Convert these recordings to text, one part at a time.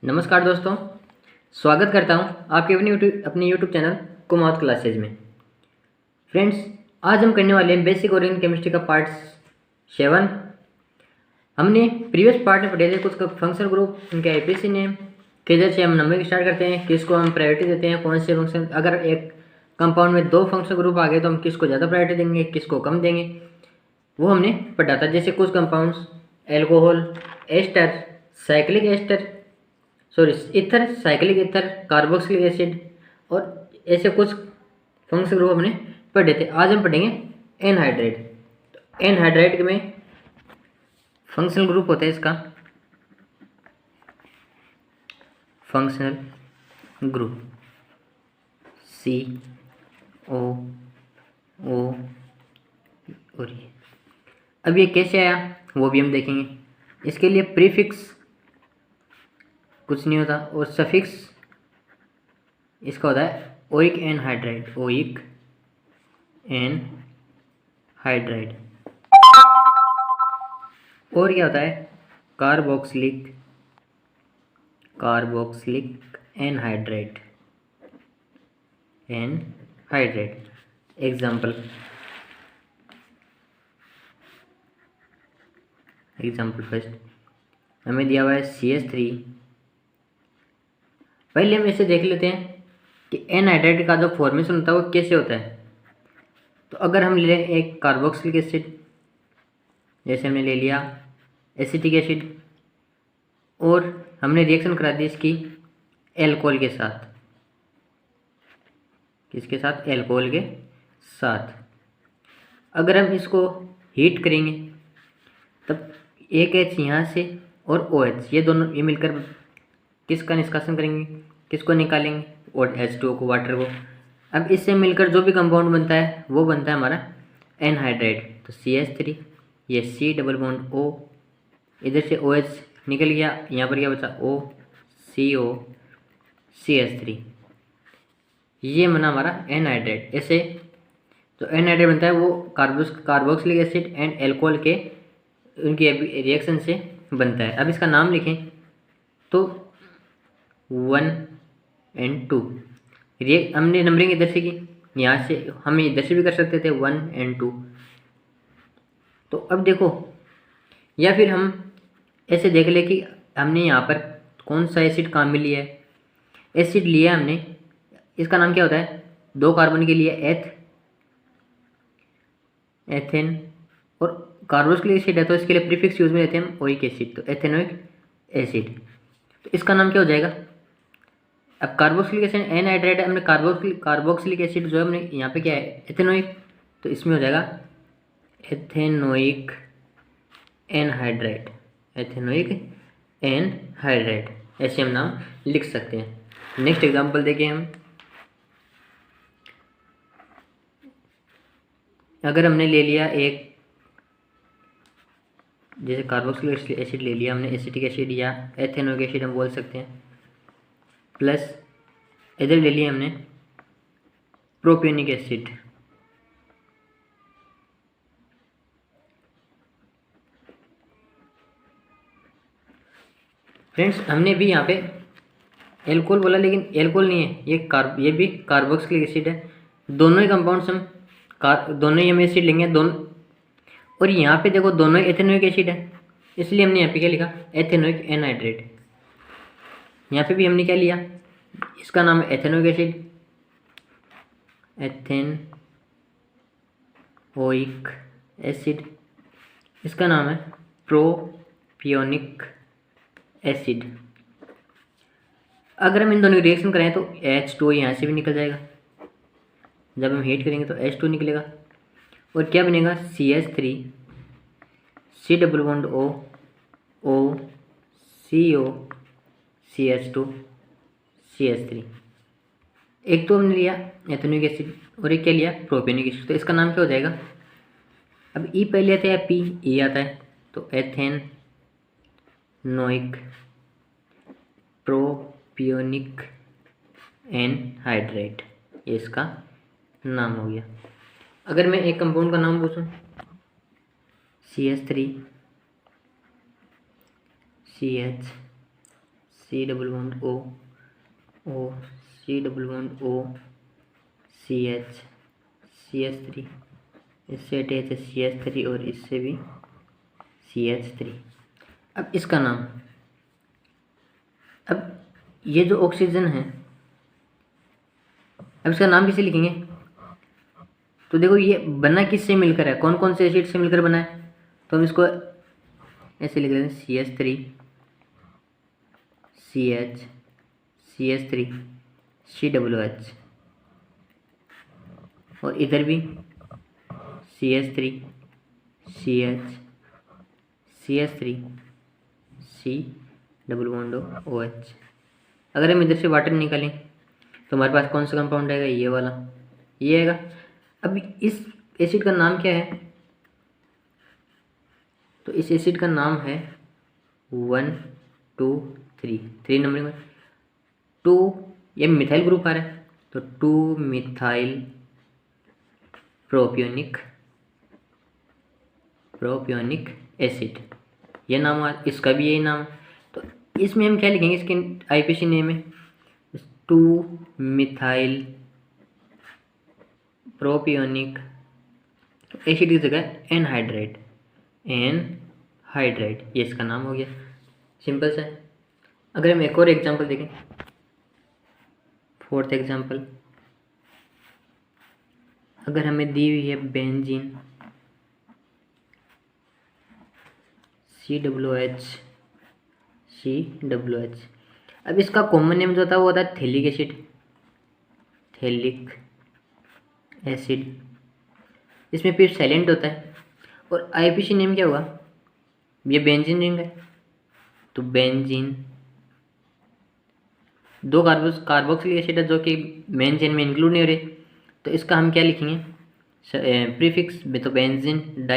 नमस्कार दोस्तों, स्वागत करता हूं आपके अपने यूट्यूब चैनल कुमावत क्लासेज में। फ्रेंड्स, आज हम करने वाले हैं बेसिक ऑर्गेनिक केमिस्ट्री का पार्ट 7। हमने प्रीवियस पार्ट में पढ़े थे कुछ फंक्शन ग्रुप, उनके आईपीसी नेम, किधर से हम नंबरिंग स्टार्ट करते हैं, किसको हम प्रायोरिटी देते हैं, कौन से फंक्शन, अगर एक कंपाउंड में 2 फंक्शन ग्रुप आ गए तो हम किसको ज़्यादा प्रायोरिटी देंगे, किसको कम देंगे, वो हमने पढ़ा था। जैसे कुछ compounds alcohol, ester, cyclic ester, ether, cyclic ether, carboxylic acid और ऐसे कुछ फंक्शन ग्रुप हमने पढ़े थे। आज हम पढ़ेंगे एनहाइड्राइड। तो एनहाइड्राइड में फंक्शनल ग्रुप होता है इसका फंक्शनल ग्रुप CO O और ये। अब ये कैसे आया वो भी हम देखेंगे। इसके लिए प्रीफिक्स कुछ नहीं होता और सफिक्स इसका होता है ओइक एनहाइड्राइड, ओइक एनहाइड्राइड। और क्या होता है कार्बोक्सिलिक एनहाइड्राइड। एग्जाम्पल फर्स्ट हमें दिया हुआ है CH3। पहले हम इसे देख लेते हैं कि एनहाइड्राइड का जो फॉर्मेशन होता है वो कैसे होता है। तो अगर हम ले लें एक कार्बोक्सिलिक एसिड, जैसे हमने ले लिया एसिटिक एसिड, और हमने रिएक्शन करा दी इसकी एल्कोहल के साथ। किसके साथ? एल्कोहल के साथ। अगर हम इसको हीट करेंगे तब एक H यहाँ से और OH, ये दोनों ये मिलकर किसका निष्कासन करेंगे, किसको निकालेंगे? और H2O को, वाटर को। अब इससे मिलकर जो भी कंपाउंड बनता है वो बनता है हमारा एनहाइड्राइड। तो CH3, ये C डबल बॉन्ड O, इधर से OH निकल गया, यहाँ पर क्या बचा? O CO CH3, ये बना हमारा एनहाइड्राइड। ऐसे जो एनहाइड्राइड बनता है वो कार्बोक्सिलिक एसिड एंड एल्कोहल के उनकी रिएक्शन से बनता है। अब इसका नाम लिखें तो 1 और 2। हमने नंबरिंग इधर से की, यहाँ से हम इधर से भी कर सकते थे 1 और 2। तो अब देखो, या फिर हम ऐसे देख ले कि हमने यहाँ पर कौन सा एसिड काम में लिया है। एसिड लिया हमने, इसका नाम क्या होता है? 2 कार्बन के लिए एथेन, और कार्बोक्सिलिक एसिड है तो इसके लिए प्रीफिक्स यूज में लेते हैं हम ओइक एसिड, तो एथेनोइक एसिड। तो इसका नाम क्या हो जाएगा? अब कार्बोक्सिलिक एसिड एनहाइड्राइड, हमने कार्बोक्सिलिक एसिड जो है हमने यहाँ पे क्या है? एथेनोइक, तो इसमें हो जाएगा एथेनोइक एनहाइड्राइड, एथेनोइक एनहाइड्राइड। ऐसे हम नाम लिख सकते हैं। नेक्स्ट एग्जांपल देखें हम। अगर हमने ले लिया एक, जैसे कार्बोक्सिलिक एसिड ले लिया हमने, एसिटिक एसिड या एथेनोइक एसिड हम बोल सकते हैं, प्लस इधर ले लिया हमने प्रोपियोनिक एसिड। फ्रेंड्स, हमने भी यहाँ पे एल्कोहल बोला लेकिन एल्कोहल नहीं है, ये भी कार्बोक्सिलिक एसिड है। दोनों ही कंपाउंड्स हम दोनों ही हम एसिड लेंगे दोनों, और यहाँ पे देखो दोनों ही एथेनोइक एसिड है, इसलिए हमने यहाँ पे क्या लिखा? Ethanoic anhydride. यहाँ पे भी हमने क्या लिया? इसका नाम है एथेनोइक एसिड, एथेनोइक एसिड। इसका नाम है प्रोपियोनिक एसिड। अगर हम इन दोनों की रिएक्शन करें तो H2 यहाँ से भी निकल जाएगा, जब हम हीट करेंगे तो H2 निकलेगा, और क्या बनेगा? CH3 C double bond O O CO CH2 CH3। एक तो हमने लिया एथेनोइक एसिड और एक क्या लिया? Propionic acid. तो इसका नाम क्या हो जाएगा? अब E पहले आता है या P? E आता है, तो एथेनोइक प्रोपियोनिक एनहाइड्राइड, ये इसका नाम हो गया। अगर मैं एक कंपाउंड का नाम पूछूं, CH3 CH C double bond O, O C double bond O, CH3, इससे अटैच है CH3 और इससे भी CH3। अब इसका नाम, अब ये जो ऑक्सीजन है, अब इसका नाम किसे लिखेंगे? तो देखो ये बना किससे मिलकर है, कौन कौन से एसिड से मिलकर बना है, तो हम इसको ऐसे लिख लेते हैं CH3 CH CH3 COOH, और इधर भी CH3 CH CH3 C double bond OH। अगर हम इधर से वाटर निकालें तो हमारे पास कौन सा कंपाउंड आएगा? ये वाला, ये आएगा। अब इस एसिड का नाम क्या है? तो इस एसिड का नाम है 1 2 3 नंबर में 2, ये मिथाइल ग्रुप आ रहा है तो 2 मिथाइल प्रोपियोनिक एसिड, ये नाम इसका भी यही नाम। तो इसमें हम क्या लिखेंगे? इसके IPC नेम है 2 मिथाइल प्रोपियोनिक एसिड की जगह एनहाइड्राइड, ये इसका नाम हो गया। सिंपल सा है। अगर हम एक और एग्जांपल देखें, 4th एग्जांपल, अगर हमें दी हुई है बेंजीन COOH, अब इसका कॉमन नेम जो होता है वो होता है थैलिक एसिड, इसमें फिर साइलेंट होता है। और IPC नेम क्या होगा? ये बेंजीन रिंग है तो बेंजीन, 2 कार्बोक्सिलिक एसिड है जो कि मेन चेन में इंक्लूड नहीं हो रहे, तो इसका हम क्या लिखेंगे? प्रीफिक्स में तो बेंजीन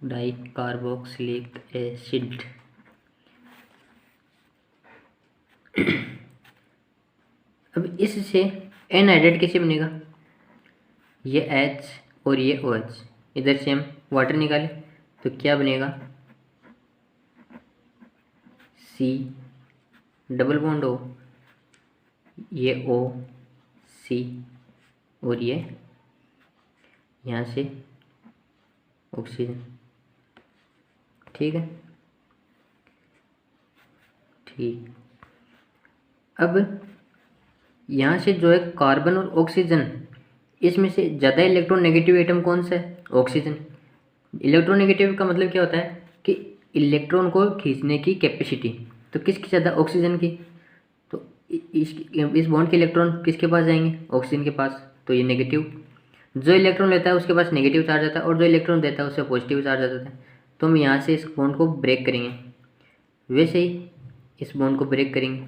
डाइकार्बोक्सिलिक एसिड। अब इससे एनहाइड्रेट कैसे बनेगा? ये H और ये OH, इधर से हम वाटर निकालें तो क्या बनेगा? C डबल बॉन्ड O, ये O C, और ये यहाँ से ऑक्सीजन। ठीक है, ठीक। अब यहाँ से जो है कार्बन और ऑक्सीजन, इसमें से ज़्यादा इलेक्ट्रोनेगेटिव एटम कौन सा है? ऑक्सीजन। इलेक्ट्रोनेगेटिव का मतलब क्या होता है कि इलेक्ट्रॉन को खींचने की कैपेसिटी, तो किसकी ज़्यादा? ऑक्सीजन की। तो इस बॉन्ड के इलेक्ट्रॉन किसके पास जाएंगे? ऑक्सीजन के पास, तो ये नेगेटिव। जो इलेक्ट्रॉन लेता है उसके पास नेगेटिव चार्ज आता है और जो इलेक्ट्रॉन देता है उससे पॉजिटिव चार्ज आता है। तो हम यहाँ से इस बॉन्ड को ब्रेक करेंगे, वैसे ही इस बॉन्ड को ब्रेक करेंगे।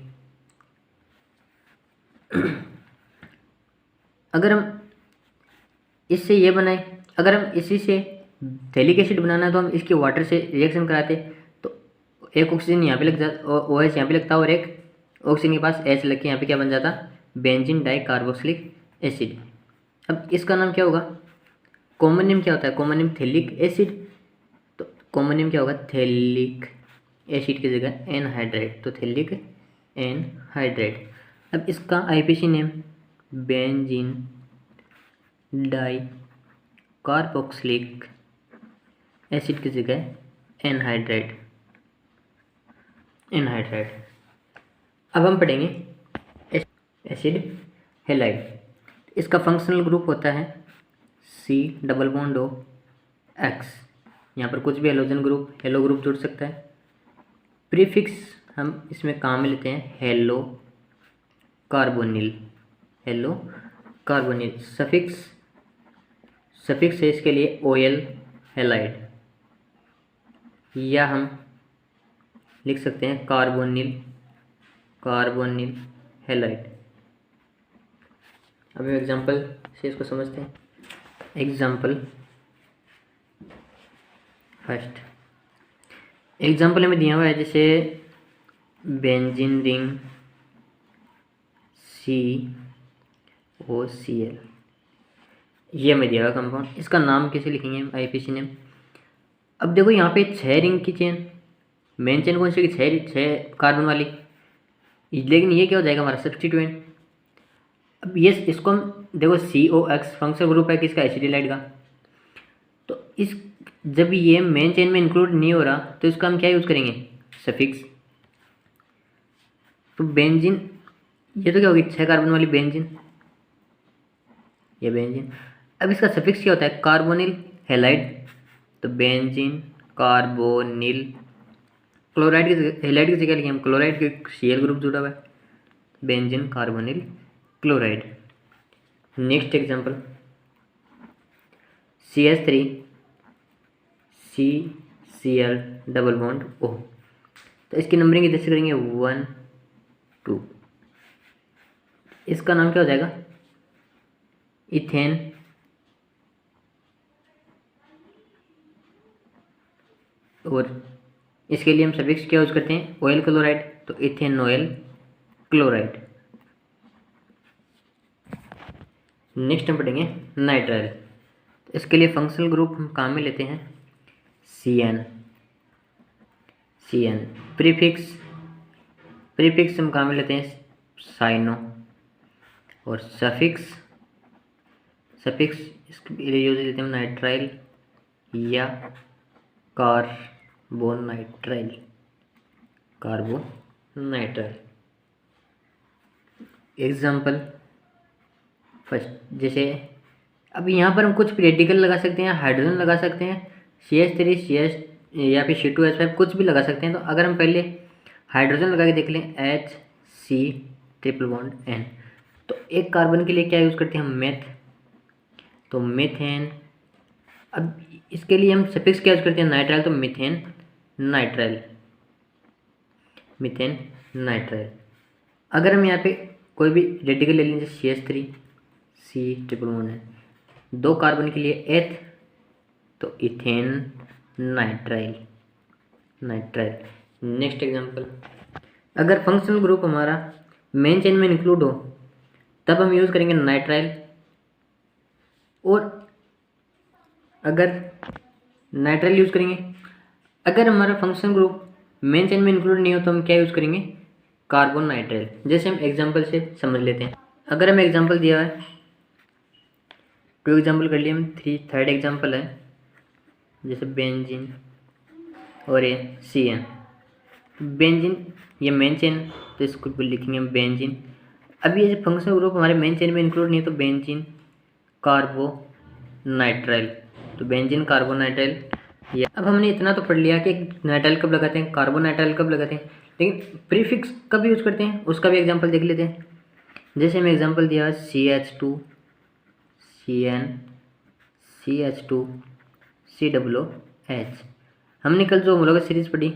अगर हम इससे ये बनाए, अगर हम इसी से थैलिक एसिड बनाना है तो हम इसकी वाटर से रिएक्शन कराते तो एक ऑक्सीजन यहाँ पे लग जाता, OH यहाँ पे लगता और एक ऑक्सीजन के पास H लग के यहाँ पे क्या बन जाता? Benzene dicarboxylic acid. अब इसका नाम क्या होगा? कॉमन नेम क्या होता है? कॉमन नेम थैलिक एसिड, तो कॉमन नेम क्या होगा? थैलिक एसिड की जगह एनहाइड्राइड, तो थैलिक एनहाइड्राइड। अब इसका IPC name benzene dicarboxylic acid की जगह एनहाइड्राइड। अब हम पढ़ेंगे एसिड हेलाइड। इसका फंक्शनल ग्रुप होता है C double bond O X, यहाँ पर कुछ भी हेलोजन ग्रुप, हेलो ग्रुप जुड़ सकता है। प्रीफिक्स हम इसमें काम में लेते हैं हेलो कार्बोनिल। सफिक्स है इसके लिए OL हेलाइड, या हम लिख सकते हैं कार्बोनिल हेलाइड। अब हम एग्जांपल से इसको समझते हैं। एग्जांपल फर्स्ट, एग्जांपल हमें दिया हुआ है जैसे बेंजीन रिंग COCl, ये हमें दिया हुआ कंपाउंड। इसका नाम कैसे लिखेंगे हम? IPC name. अब देखो यहाँ पे 6 रिंग की चेन, मेन चेन कौन सी की, छः कार्बन वाली, लेकिन ये क्या हो जाएगा हमारा सब्स्टिट्यूएंट। अब ये इसको हम देखो COX फंक्शनल ग्रुप है किसका, एसिटिलाइड का। तो इस जब ये मेन चेन में इंक्लूड नहीं हो रहा तो इसका हम क्या यूज़ करेंगे, सफिक्स। तो बेंजीन, ये तो क्या होगी 6 कार्बन वाली बेंजीन, ये बेंजीन। अब इसका सफिक्स क्या होता है, कार्बोनिल हैलाइड। तो बेंजीन कार्बोनिल, क्लोराइड की हैलाइड की जगह लिखें हम क्लोराइड के, Cl ग्रुप जुड़ा हुआ है, benzene carbonyl chloride. Next example CH3 CCl double bond O। तो इसकी नंबरिंग इधर से करेंगे 1 2। इसका नाम क्या हो जाएगा, इथेन। और इसके लिए हम सफिक्स क्या यूज करते हैं, ऑयल क्लोराइड। तो इथेनॉयल क्लोराइड। नेक्स्ट हम पढ़ेंगे नाइट्राइल। तो इसके लिए फंक्शनल ग्रुप हम काम में लेते हैं CN। प्रीफिक्स हम काम में लेते हैं साइनो। और सफिक्स इसके लिए यूज लेते हैं नाइट्राइल या कार्बोनाइट्राइल। एग्जाम्पल फर्स्ट, जैसे अब यहाँ पर हम कुछ रेडिकल लगा सकते हैं, हाइड्रोजन लगा सकते हैं, CH3 CH या फिर C2H5 कुछ भी लगा सकते हैं। तो अगर हम पहले हाइड्रोजन लगा के देख लें, HC ट्रिपल बॉन्ड N। तो एक कार्बन के लिए क्या यूज़ करते हैं हम, मेथ। तो मीथेन। अब इसके लिए हम सफिक्स क्या यूज़ करते हैं, नाइट्राइल। तो मीथेन नाइट्राइल। अगर हम यहाँ पे कोई भी रेडिकल ले लें, जैसे CH3 C ट्रिपल बॉन्ड है, 2 कार्बन के लिए एथ, तो इथेन नाइट्राइल। नेक्स्ट एग्जांपल, अगर फंक्शनल ग्रुप हमारा मेन चेन में इंक्लूड हो तब हम यूज़ करेंगे नाइट्राइल। और अगर नाइट्राइल यूज़ करेंगे, अगर हमारा फंक्शनल ग्रुप मेन चेन में इंक्लूड नहीं हो तो हम क्या यूज़ करेंगे, कार्बन नाइट्राइल। जैसे हम एग्जांपल से समझ लेते हैं। अगर हमें एग्जांपल दिया है, 2 एग्जांपल कर लिए हम, थर्ड एग्जांपल है जैसे बेंजीन और ये CN। बेंजीन ये मेन चेन, तो इसको लिखेंगे हम बेंजीन। अब ये फंक्शनल ग्रुप हमारे मेन चेन में इंक्लूड नहीं है तो बेंजीन कार्बोनाइट्राइल। तो बेंजीन कार्बोनाइट्राइल। या अब हमने इतना तो पढ़ लिया कि नाइट्राइल कब लगाते हैं, कार्बोनाइट्राइल कब लगाते हैं, लेकिन प्रीफिक्स कब यूज़ करते हैं उसका भी एग्जांपल देख लेते हैं। जैसे हमें एग्जांपल दिया CH2 CN CH2 COOH। हमने कल जो होमोलॉगस सीरीज पढ़ी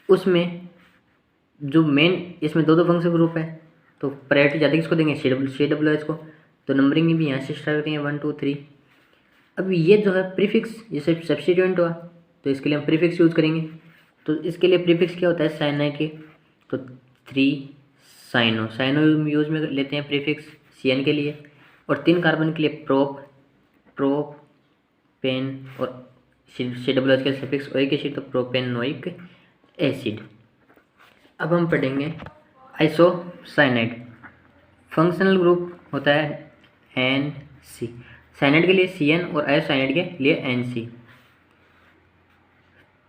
उसमें जो मेन इसमें 2 फंक्शनल ग्रुप है, तो प्रायोरिटी ज़्यादा किसको देंगे, COOH को। तो नंबरिंग भी यहाँ से स्टार्ट करते हैं 1 2 3। अब ये जो है प्रीफिक्स, जैसे सब्स्टिट्यूएंट हुआ तो इसके लिए हम प्रीफिक्स यूज़ करेंगे। तो इसके लिए प्रीफिक्स क्या होता है, साइनाइड के, तो 3 साइनो यूज़ में लेते हैं प्रीफिक्स CN के लिए। और 3 कार्बन के लिए प्रोपेन और COOH के सफिक्स ओइक एसिड, तो प्रोपेनोइक एसिड। अब हम पढ़ेंगे आइसोसाइनाइड। फंक्शनल ग्रुप होता है NC। साइनाइड के लिए CN और आइसोसाइनाइड के लिए NC।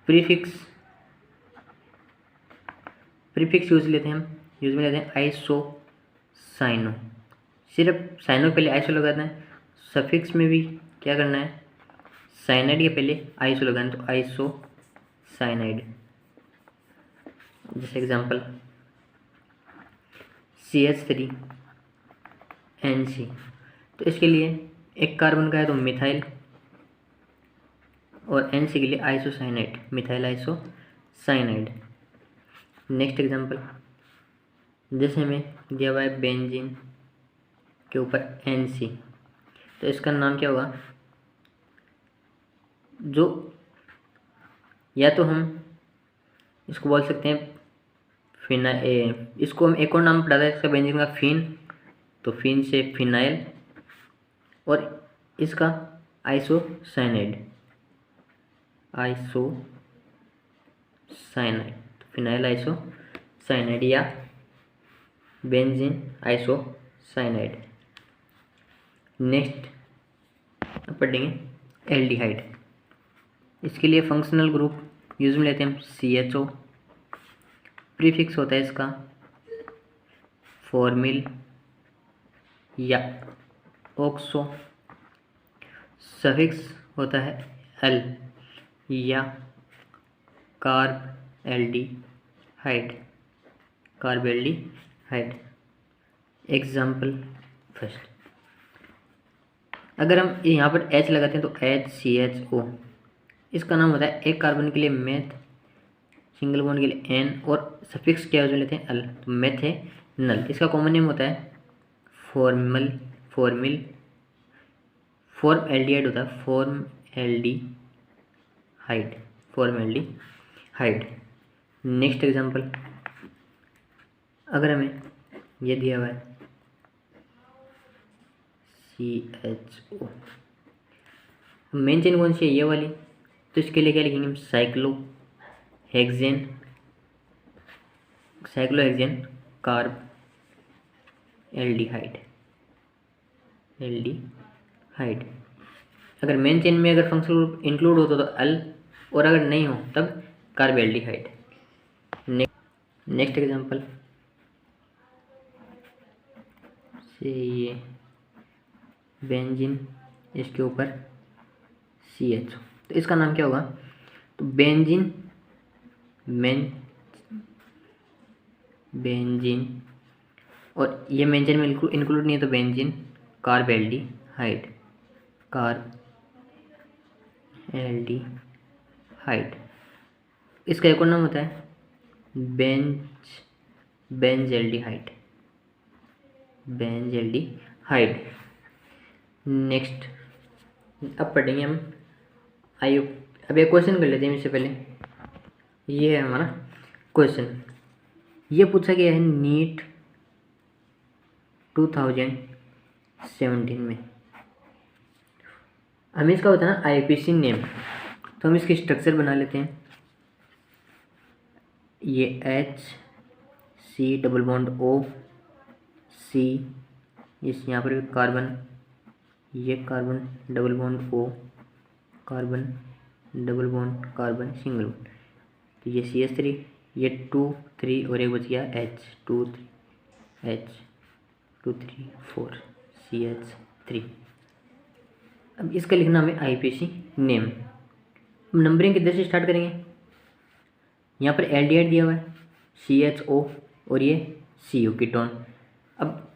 प्रीफिक्स यूज़ में लेते हैं आइसोसाइनो। सिर्फ साइनो के पहले आइसो लगाना है। सफिक्स में भी क्या करना है, साइनाइड के पहले आइसो लगाना है, तो आइसोसाइनाइड। जैसे एग्जांपल CH3 NC। तो इसके लिए एक कार्बन का है तो मिथाइल, और NC के लिए isocyanide, methyl isocyanide. Next example, जैसे हमें दिया हुआ है बेंजीन के ऊपर NC, तो इसका नाम क्या होगा, जो या तो हम इसको बोल सकते हैं इसको हम एक और नाम पढ़ा था इसका बेंजीन का, फिन। तो फिन से फिनाइल, और इसका isocyanide. Cyanide, phenyl iso cyanide या बेंजीन आइसो साइनाइड। नेक्स्ट पढ़ेंगे एल्डिहाइड। इसके लिए फंक्शनल ग्रुप यूज में लेते हैं हम CHO। प्रीफिक्स होता है इसका फॉर्मिल या ऑक्सो। सफिक्स होता है एल या carb aldehyde, carb aldehyde. Example first, अगर हम यहाँ पर H लगाते हैं तो HCHO, इसका नाम होता है एक कार्बन के लिए मेथ, सिंगल बॉन्ड के लिए N, और सफिक्स क्या जो लेते हैं अल, तो मेथेनल। इसका कॉमन नेम होता है फॉर्मिल फॉर्म एल्डिहाइड होता है, फॉर्म एल्डिहाइड। नेक्स्ट एग्जांपल, अगर हमें ये दिया हुआ है CHO, मेन चेन कौन सी है, ये वाली, तो इसके लिए क्या लिखेंगे हम, साइक्लोहेक्सेन कार्ब एल्डिहाइड। अगर मेन चेन में अगर फंक्शनल ग्रुप इंक्लूड हो तो अल, और अगर नहीं हो तब कार्ब एल्डिहाइड। नेक्स्ट एग्जांपल से ये बेंजीन, इसके ऊपर CHO, तो इसका नाम क्या होगा, तो बेंजीन और ये मेंशन में इंक्लूड नहीं है तो बेंजीन कार्ब एल्डिहाइड। इसका एक और नाम होता है बेंजेल्डिहाइड। नेक्स्ट अब पढ़ेंगे हम आयु। अब एक क्वेश्चन कर लेते हैं इससे पहले। ये है हमारा क्वेश्चन, ये पूछा गया है नीट 2017 में। हमें इसका होता है ना IPC नेम, तो हम इसकी स्ट्रक्चर बना लेते हैं। ये HC डबल बॉन्ड OC, इस यहाँ पर कार्बन, ये carbon double bond O, carbon double bond carbon single bond, तो ये CH3, ये 2 3 और एक बच गया H2 3 4 CH3। अब इसका लिखना हमें IPC नेम। हम नंबरिंग किधर से स्टार्ट करेंगे, यहाँ पर एल्डिहाइड दिया हुआ है CHO और ये CO कीटोन। अब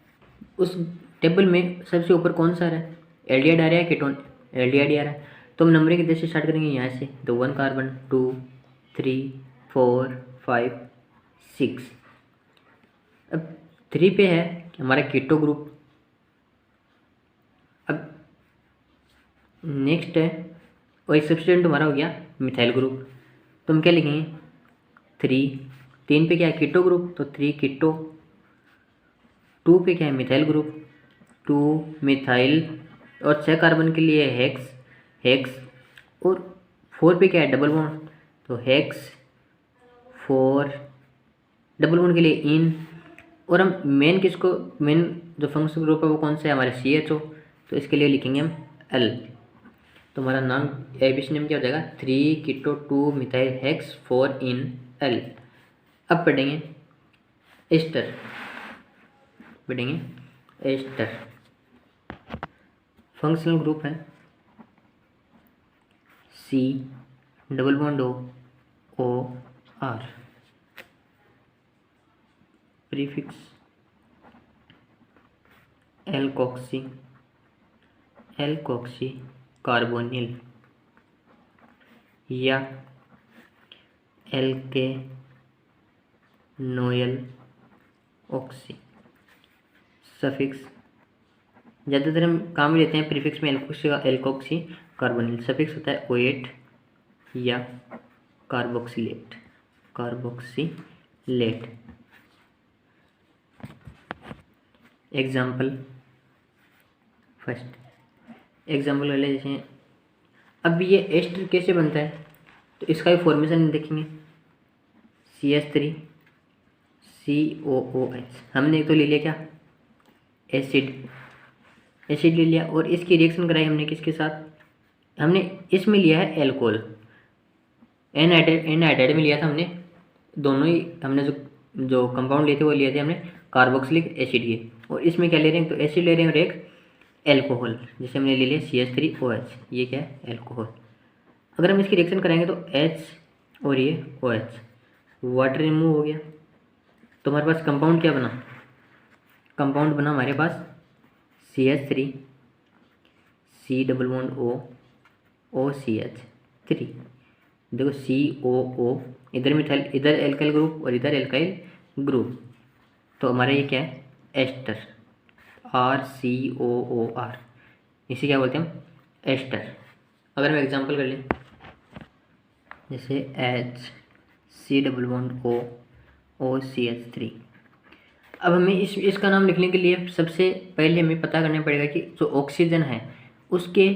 उस टेबल में सबसे ऊपर कौन सा आ रहा है, एल्डिहाइड आ रहा है, कीटोन एल्डिहाइड आ रहा है, तो हम नंबरिंग किधर से स्टार्ट करेंगे, यहाँ से, तो 1 कार्बन 2 3 4 5 6। अब 3 पे है हमारा कीटो ग्रुप। अब नेक्स्ट है, और एक सब्स्टिट्यूएंट हमारा हो गया मिथाइल ग्रुप, तो हम क्या लिखेंगे 3 पे क्या है कीटो ग्रुप, तो 3 कीटो। 2 पे क्या है मिथाइल ग्रुप, 2 मिथाइल, और 6 कार्बन के लिए हेक्स, और 4 पे क्या है डबल बॉन्ड, तो हेक्स 4 डबल बॉन्ड के लिए इन, और हम मेन जो फंक्शनल ग्रुप है वो कौन सा है हमारे CHO, तो इसके लिए लिखेंगे हम L। तो हमारा नाम IPC नेम क्या हो जाएगा, 3 कीटो 2 मिथाइल हेक्स 4 इन L। अब पढ़ेंगे एस्टर। फंक्शनल ग्रुप है C double bond OR, prefix alkoxy carbonyl या एल्केनोइल ऑक्सी। सफिक्स ज़्यादातर हम काम में लेते हैं प्रीफिक्स में एल्कोक्सी कार्बोनिल। सफिक्स होता है OH या कार्बोक्सिलेट। एग्जाम्पल फर्स्ट, एग्जाम्पल ले लें, जैसे अब ये एस्टर कैसे बनता है, तो इसका भी फॉर्मेशन देखेंगे। CH3 COOH। हमने एक तो ले लिया क्या, एसिड ले लिया, और इसकी रिएक्शन कराई हमने किसके साथ, हमने इसमें लिया है एल्कोहल, एनहाइड्राइड में लिया था हमने, दोनों ही हमने जो कंपाउंड लिए थे वो लिए थे हमने कार्बोक्सिलिक एसिड के, और इसमें क्या ले रहे हैं, तो एसिड ले रहे हैं और एक एल्कोहल, जैसे हमने ले लिया CH3OH, ये क्या है, एल्कोहल। अगर हम इसकी रिएक्शन कराएंगे तो H और ये OH, वाटर रिमूव हो गया, तो हमारे पास कंपाउंड क्या बना, कंपाउंड बना हमारे पास CH3 C double bond O OCH3। देखो COO, इधर मिथाइल, इधर एल्काइल ग्रुप और इधर एल्काइल ग्रुप, तो हमारा ये क्या है, एस्टर, RCOOR, इसे क्या बोलते हैं हम, एस्टर। अगर हम एग्जांपल कर लें, जैसे C double bond O OCH3। अब हमें इसका नाम लिखने के लिए सबसे पहले हमें पता करना पड़ेगा कि जो ऑक्सीजन है उसके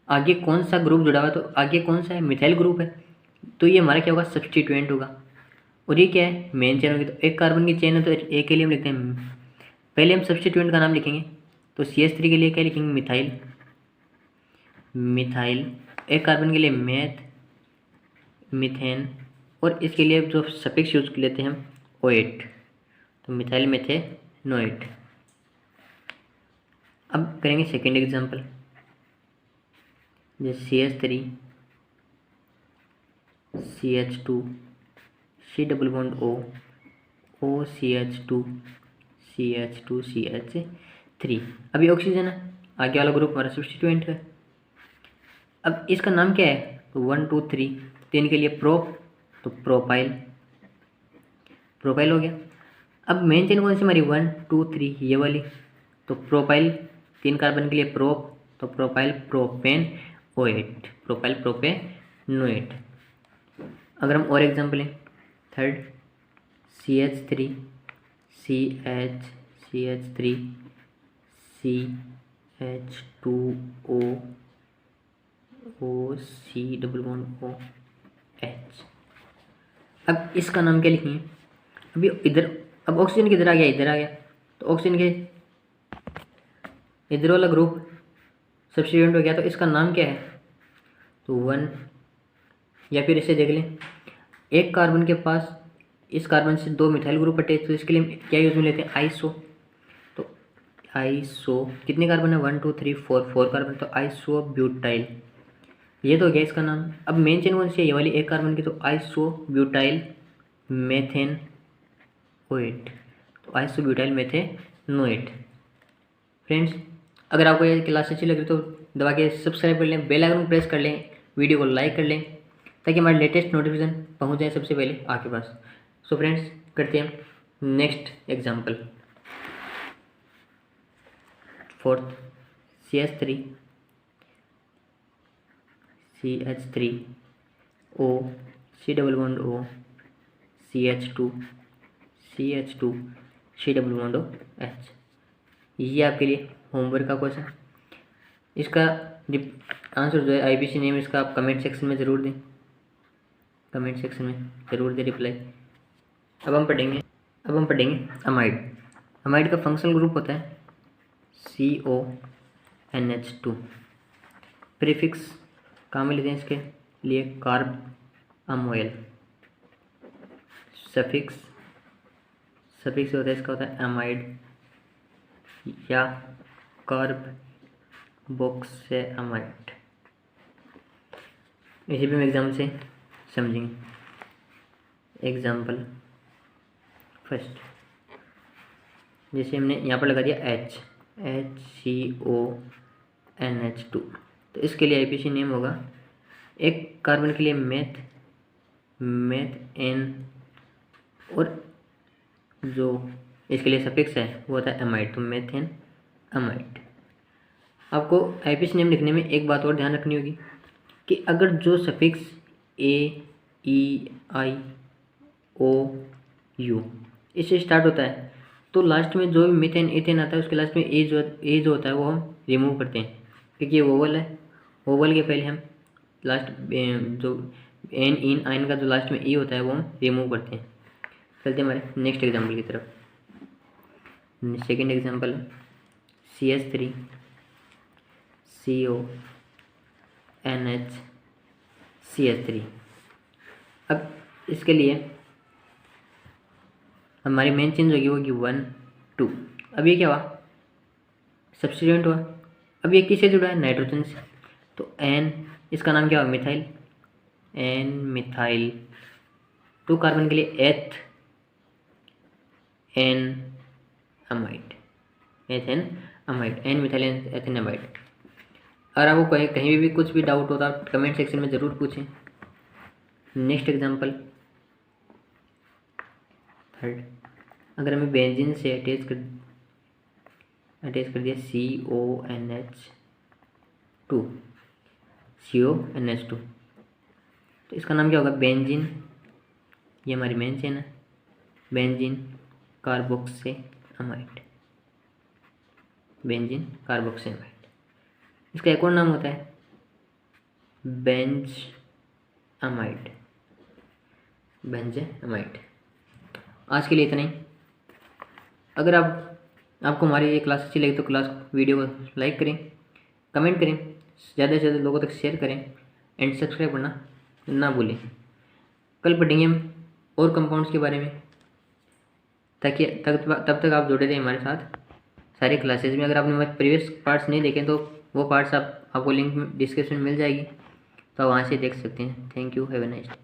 आगे कौन सा ग्रुप जुड़ा हुआ है, तो आगे कौन सा है, मिथाइल ग्रुप है, तो ये हमारा क्या होगा, सब्स्टिट्यूएंट होगा। और ये क्या है, मेन चेन होगी, तो एक कार्बन की चेन है तो एक के लिए हम लिखते हैं, पहले हम सब्स्टिट्यूएंट का नाम लिखेंगे, तो CH3 के लिए क्या लिखेंगे, मिथाइल, एक कार्बन के लिए मीथेन, और इसके लिए जो सफिक्स यूज लेते हैं हम OAT, तो मिथाइल मेथेनोएट। अब करेंगे सेकेंड एग्जांपल, जैसे CH3 CH2 C double bond O OCH2 CH2 CH3। अब ये ऑक्सीजन है, आगे वाला ग्रुप हमारा सब्स्टिट्यूएंट है। अब इसका नाम क्या है, तो 1 2 3, तीन के लिए प्रोप, तो प्रोपाइल हो गया। अब मेन चेन कौन सी हमारी, 1 2 3 ये वाली, तो प्रोपाइल, तीन कार्बन के लिए प्रोप, तो propyl propane OAT, propyl propanoate. अगर हम और एग्जांपल लें, third CH3 CH3 CH2O C double bond OH। अब इसका नाम क्या लिखेंगे, अभी इधर, अब ऑक्सीजन किधर आ गया, इधर आ गया, तो ऑक्सीजन के इधर वाला ग्रुप सब्स्टिट्यूएंट हो गया, तो इसका नाम क्या है, तो 1, या फिर इसे देख लें, एक कार्बन के पास, इस कार्बन से 2 मिथाइल ग्रुप अटैच, तो इसके लिए क्या यूज में लेते हैं, आइसो, तो आइसो कितने कार्बन है, 1 2 3 4 कार्बन, तो आइसो ब्यूटाइल, ये तो हो गया इसका नाम। अब मेन चेन कौन सी है, ये वाली एक कार्बन की, तो आइसो ब्यूटाइल मेथेनोएट, तो आइसो ब्यूटाइल मेथेनोएट। फ्रेंड्स, अगर आपको ये क्लास अच्छी लग रही तो दबा के सब्सक्राइब कर लें, बेल आइकन प्रेस कर लें, वीडियो को लाइक कर लें, ताकि हमारे लेटेस्ट नोटिफिकेशन पहुंच जाए सबसे पहले आपके पास। सो फ्रेंड्स, करते हैं next example. Fourth CH3 CH3O C double bond O CH2 C double bond OH। ये आपके लिए होमवर्क का क्वेश्चन, इसका आंसर जो है IPC नेम, इसका आप कमेंट सेक्शन में ज़रूर दें, कमेंट सेक्शन में ज़रूर दें रिप्लाई। अब हम पढ़ेंगे अमाइड का फंक्शनल ग्रुप होता है CONH2। प्रीफिक्स कहाँ में लेते हैं इसके लिए, कार्ब अमोयल। सफिक्स होता है, इसका होता है अमाइड या कार्ब बॉक्सेमाइड। इसी भी हम एग्जाम से समझेंगे। एग्जाम्पल फर्स्ट, जैसे हमने यहाँ पर लगा दिया HCONH2, तो इसके लिए IPC नेम होगा, एक कार्बन के लिए मेथेन, और जो इसके लिए सफिक्स है वो होता है अमाइड, तो मेथेन अमाइड। आपको IPC नेम लिखने में एक बात और ध्यान रखनी होगी कि अगर जो सफिक्स AEIOU इससे स्टार्ट होता है, तो लास्ट में जो भी मीथेन इथेन आता है उसके लास्ट में ए जो होता है वो हम रिमूव करते हैं, क्योंकि ये वोवल है, वोवल के पहले हम लास्ट जो एन इन आइन का जो लास्ट में ई होता है वो हम रिमूव करते हैं। चलते हैं हमारे नेक्स्ट एग्जाम्पल की तरफ। Second example CH3 CO NH CH3। अब इसके लिए हमारी मेन चेंज होगी वो कि 1 2। अब ये क्या हुआ, सब्स्टिट्यूएंट हुआ। अब ये किससे जुड़ा है, नाइट्रोजन से, तो N इसका नाम क्या हुआ, मिथाइल, N मिथाइल। 2 कार्बन के लिए eth N amide, ethane amide, N methyl ethane amide. अगर आपको कहीं भी कुछ भी डाउट होता है कमेंट सेक्शन में ज़रूर पूछें। नेक्स्ट एग्जांपल थर्ड, अगर हमें बेंजीन से अटैच कर दिया CONH2, तो इसका नाम क्या होगा, बेंजीन। ये हमारी मेन चेन है, बेंजीन कार्बोक्से अमाइड, बेंजीन कार्बोक्से अमाइड। इसका एक और नाम होता है बेंज अमाइड, बेंज अमाइड। आज के लिए इतना ही। अगर आपको हमारी ये क्लास अच्छी लगी तो वीडियो को लाइक करें, कमेंट करें, ज़्यादा से ज़्यादा लोगों तक शेयर करें एंड सब्सक्राइब करना ना भूलें। कल पढ़ेंगे हम और कंपाउंड्स के बारे में, ताकि तब तक आप जुड़े रहें हमारे साथ सारे क्लासेज में। अगर आपने हमारे प्रीवियस पार्ट्स नहीं देखे तो वो पार्ट्स आपको लिंक में डिस्क्रिप्शन में मिल जाएगी, तो आप वहाँ से देख सकते हैं। Thank you, have a nice day.